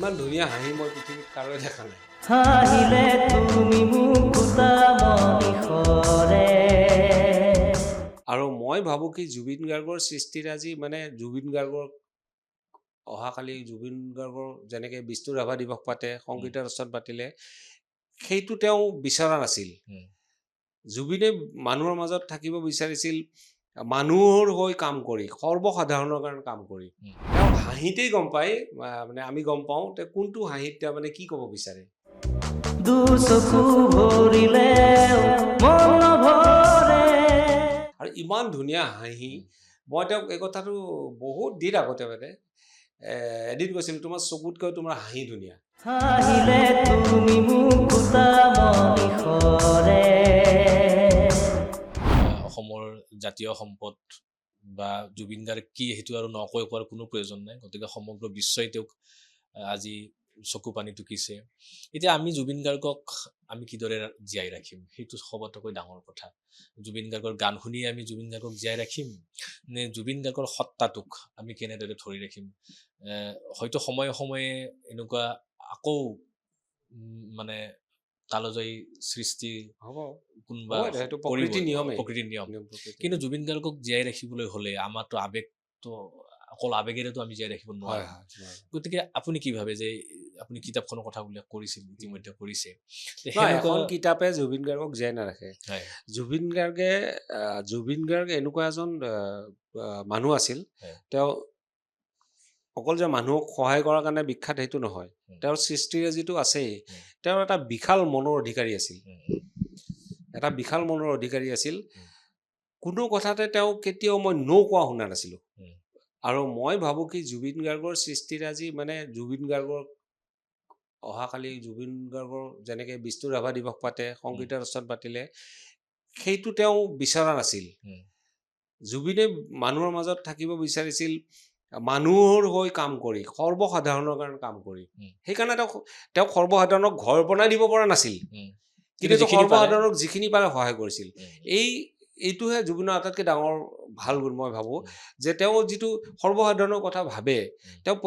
ইমান ধুনীয়া হাঁহি মই পৃথিৱীত কাৰোৱে দেখা নাই। হাঁহিলে তুমি মুকুতা মণিসৰে। আৰু মই ভাবোঁ কি জুবিন গাৰ্গৰ সৃষ্টিৰাজি মানে জুবিন গাৰ্গৰ অহাকালি জুবিন গাৰ্গৰ যেনেকৈ বিষ্ণু ৰাভা দিৱস পাতে, সংগীতৰ উৎসৱ পাতিলে, সেইটো তেওঁ বিচৰা নাছিল। জুবিনে মানুহৰ মাজত থাকিব বিচাৰিছিল মানুহৰ হৈ কাম কৰি, সৰ্বসাধাৰণৰ কাৰণে কাম কৰি। তেওঁ হাঁহিতেই গম পায়, মানে আমি গম পাওঁ তেওঁ কোনটো হাঁহিত তেওঁ মানে কি ক'ব বিচাৰে। দুচকু ভৰিলেও মন নভৰে। আৰু ইমান ধুনীয়া হাঁহি, মই তেওঁক এই কথাটো বহুত দিন আগতে মানে এদিন কৈছিলোঁ, তোমাৰ চকুতকৈ তোমাৰ হাঁহি ধুনীয়া। হাঁহিলে তুমি মুকুতা মণিসৰে। অসমৰ জাতীয় সম্পদ বা জুবিন গাৰ্গ কি সেইটো আৰু নকৈ কোৱাৰ কোনো প্ৰয়োজন নাই। গতিকে সমগ্ৰ বিশ্বই তেওঁক আজি চকু পানী টুকিছে। এতিয়া আমি জুবিন গাৰ্গক আমি কিদৰে জীয়াই ৰাখিম, সেইটো সবতকৈ ডাঙৰ কথা। জুবিন গাৰ্গৰ গান শুনিয়ে আমি জুবিন গাৰ্গক জীয়াই ৰাখিম নে জুবিন গাৰ্গৰ সত্তাটোক আমি কেনেদৰে ধৰি ৰাখিম? হয়তো সময়ে সময়ে এনেকুৱা আকৌ মানে কালজয়ী সৃষ্টি হ'ব, কোনোবা সেইটো প্ৰকৃতিৰ নিয়মে। প্ৰকৃতিৰ নিয়ম। কিন্তু জুবিন গাৰ্গক জীয়াই ৰাখিবলৈ হ'লে আমাৰতো আৱেগটো অকল আৱেগেৰেতো আমি জীয়াই ৰাখিব নোৱাৰোঁ। গতিকে আপুনি কি ভাবে যে আপুনি কিতাপখনৰ কথা উল্লেখ কৰিছিল, ইতিমধ্যে কৰিছে, এখন কিতাপে জুবিন গাৰ্গক জীয়াই নাৰাখে। জুবিন গাৰ্গ এনেকুৱা এজন মানুহ আছিল, তেওঁ অকল যে মানুহক সহায় কৰাৰ কাৰণে বিখ্যাত সেইটো নহয়, তেওঁৰ সৃষ্টিৰাজিটো আছেই। তেওঁৰ এটা বিশাল মনৰ অধিকাৰী আছিল, কোনো কথাতে তেওঁ কেতিয়াও মই কোৱা শুনা নাছিলোঁ। আৰু মই ভাবোঁ কি জুবিন গাৰ্গৰ সৃষ্টিৰাজি মানে জুবিন গাৰ্গৰ অহাকালি জুবিন গাৰ্গৰ যেনেকৈ বিষ্ণু ৰাভা দিৱস পাতে, সংগীতৰ উৎসৱ পাতিলে, সেইটো তেওঁ বিচৰা নাছিল। জুবিনে মানুহৰ মাজত থাকিব বিচাৰিছিল মানুহৰ হৈ কাম কৰি, সৰ্বসাধাৰণৰ কাৰণে কাম কৰি। সেইকাৰণে তেওঁক সৰ্বসাধাৰণক ঘৰ বনাই দিব পৰা নাছিল, কিন্তু সৰ্বসাধাৰণক যিখিনি পাৰে সহায় কৰিছিল। এইটোহে জুবিনৰ আটাইতকৈ ডাঙৰ ভাল গুণ মই ভাবোঁ, যে তেওঁ যিটো সৰ্বসাধাৰণৰ কথা ভাবে, তেওঁ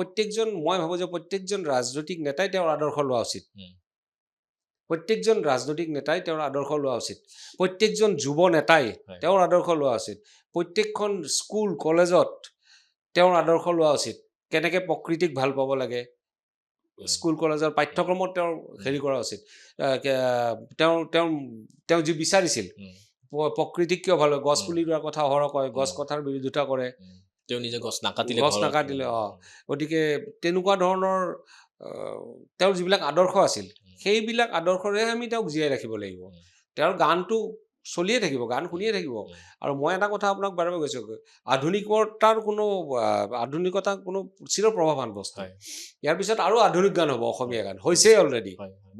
মই ভাবোঁ যে প্ৰত্যেকজন ৰাজনৈতিক নেতাই তেওঁৰ আদৰ্শ লোৱা উচিত। প্ৰত্যেকজন যুৱ নেতাই তেওঁৰ আদৰ্শ লোৱা উচিত। প্ৰত্যেকখন স্কুল কলেজত তেওঁৰ আদৰ্শ লোৱা উচিত। কেনেকৈ প্ৰকৃতিক ভাল পাব লাগে, স্কুল কলেজৰ পাঠ্যক্ৰমত তেওঁৰ হেৰি কৰা উচিত। তেওঁ যি বিচাৰিছিল প্ৰকৃতিক কিয় ভাল, গছ পুলি ৰোৱাৰ কথা অহৰহ কয়, গছ কটাৰ বিৰোধিতা কৰে, তেওঁ নিজে গছ নাকাটিলে। গতিকে তেনেকুৱা ধৰণৰ তেওঁৰ যিবিলাক আদৰ্শ আছিল, সেইবিলাক আদৰ্শৰে আমি তেওঁক জীয়াই ৰাখিব লাগিব। তেওঁৰ গানটো চলিয়ে থাকিব, গান শুনিয়ে থাকিব। আৰু মই এটা কথা আপোনাক বাৰে বাৰে কৈছোঁ, আধুনিকতা কোনো চিৰ প্ৰভাৱান বস্তু। ইয়াৰ পিছত আৰু আধুনিক গান হ'ব, অসমীয়া গান হৈছেই অলৰেডি।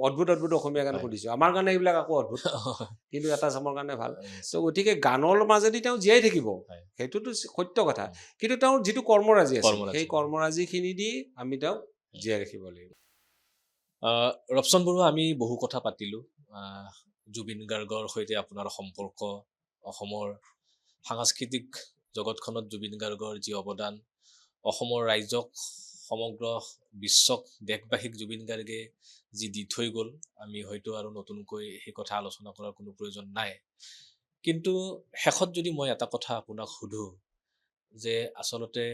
অদ্ভুত অসমীয়া গান শুনিছোঁ, আমাৰ কাৰণে এইবিলাক আকৌ অদ্ভুত, কিন্তু এটা চামৰ কাৰণে ভাল। তো গতিকে গানৰ মাজেদি তেওঁ জীয়াই থাকিব, সেইটোতো সত্য কথা। কিন্তু তেওঁৰ যিটো কৰ্মৰাজি আছে, সেই কৰ্মৰাজিখিনি দি আমি তেওঁক জীয়াই ৰাখিব লাগিব। ৰপচন বৰুৱা, আমি বহু কথা পাতিলোঁ। জুবিন গাৰ্গৰ সৈতে আপোনাৰ সম্পৰ্ক, অসমৰ সাংস্কৃতিক জগতখনত জুবিন গাৰ্গৰ যি অৱদান, অসমৰ ৰাইজক, সমগ্ৰ বিশ্বক, দেশবাসীক জুবিন গাৰ্গে যি দি থৈ গ'ল, আমি হয়তো আৰু নতুনকৈ সেই কথা আলোচনা কৰাৰ কোনো প্ৰয়োজন নাই। কিন্তু শেষত যদি মই এটা কথা আপোনাক সোধোঁ, যে আচলতে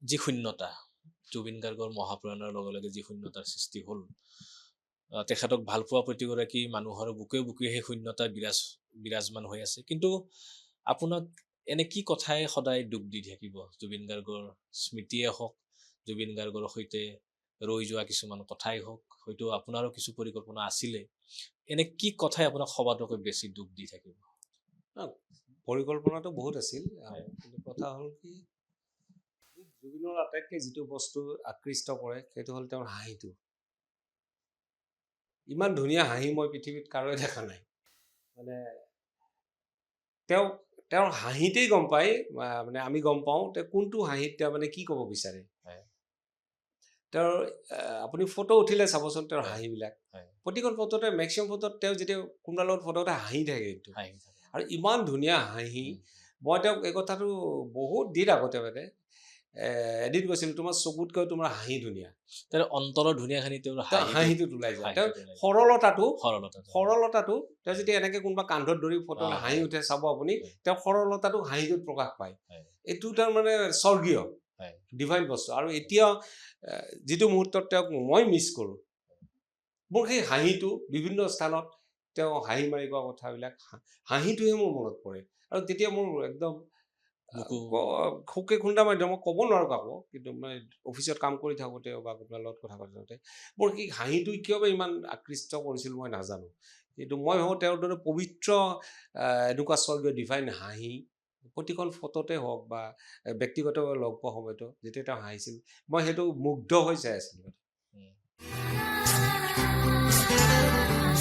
যি শূন্যতা, জুবিন গাৰ্গৰ মহাপ্ৰয়াণৰ লগে লগে যি শূন্যতাৰ সৃষ্টি হ'ল, তেখেতক ভালপোৱা প্ৰতিগৰাকী মানুহৰ বুকুৱে বুকুৱে সেই শূন্যতা বিৰাজমান হৈ আছে। কিন্তু আপোনাক এনে কি কথাই সদায় দুখ দি থাকিব? জুবিন গাৰ্গৰ স্মৃতিয়ে হওক, জুবিন গাৰ্গৰ সৈতে ৰৈ যোৱা কিছুমান কথাই হওক, হয়তো আপোনাৰো কিছু পৰিকল্পনা আছিলে, এনে কি কথাই আপোনাক সবাতোকৈ বেছি দুখ দি থাকিব? পৰিকল্পনাটো বহুত আছিল, কিন্তু কথা হ'ল কি, জুবিনৰ আটাইতকৈ যিটো বস্তু আকৃষ্ট কৰে সেইটো হ'ল তেওঁৰ হাঁহিটো। ইমান ধুনীয়া হাঁহি মই পৃথিৱীত কাৰোৱে দেখা নাই। মানে তেওঁৰ হাঁহিতেই গম পায়, মানে আমি গম পাওঁ তেওঁ কোনটো হাঁহিত তেওঁ মানে কি ক'ব বিচাৰে। তেওঁৰ আপুনি ফটো উঠিলে চাবচোন, তেওঁৰ হাঁহিবিলাক প্ৰতিখন ফটোতে, মেক্সিমাম ফটোত তেওঁ যেতিয়া কোনোবাৰ লগত ফটো উঠে হাঁহি থাকে কিন্তু। আৰু ইমান ধুনীয়া হাঁহি, মই তেওঁক এই কথাটো বহুত দিন আগতে মানে এদিন কৈছিলোঁ তোমাৰ চকুতকৈ তোমাৰ হাঁহি ধুনীয়া, তেওঁৰ অন্তৰৰ ধুনীয়াখিনি তেওঁৰ হাঁহিটোত ওলাই যায়। তেওঁৰ হাঁহিটোত ওলাই যায়। সৰলতাটো সৰলতা তেওঁ যেতিয়া এনেকে কোনোবা কান্ধত ধৰি ফটো হয়, হাঁহি হয়। উঠে চাব আপুনি, হয়। তেওঁৰ সৰলতাটো হাঁহিটোত প্ৰকাশ পায়। হয়। এইটো তাৰ মানে স্বৰ্গীয় হয়। ডিভাইন বস্তু। আৰু এতিয়া যিটো মুহূৰ্তত তেওঁক মই মিছ কৰোঁ, মোৰ সেই হাঁহিটো বিভিন্ন স্থানত তেওঁ হাঁহি মাৰি কোৱা কথাবিলাক হাঁহিটোহে মোৰ মনত পৰে। আৰু তেতিয়া মোৰ একদম শোকে খুন্দা মাধ্যম মই ক'ব নোৱাৰোঁ কাকো, কিন্তু মই অফিচত কাম কৰি থাকোঁতে বা কোনোবাৰ লগত কথা পাতি থাকোঁতে মোৰ সেই হাঁহিটো কিয় বা ইমান আকৃষ্ট কৰিছিল মই নাজানো। কিন্তু মই ভাবোঁ তেওঁৰ দৰে পবিত্ৰ এনেকুৱা স্বৰ্গীয় ডিভাইন হাঁহি প্ৰতিখন ফটোতে হওক বা ব্যক্তিগতভাৱে লগ পোৱা সময়তো যেতিয়া তেওঁ হাঁহিছিল, মই সেইটো মুগ্ধ হৈ চাই আছিলোঁ।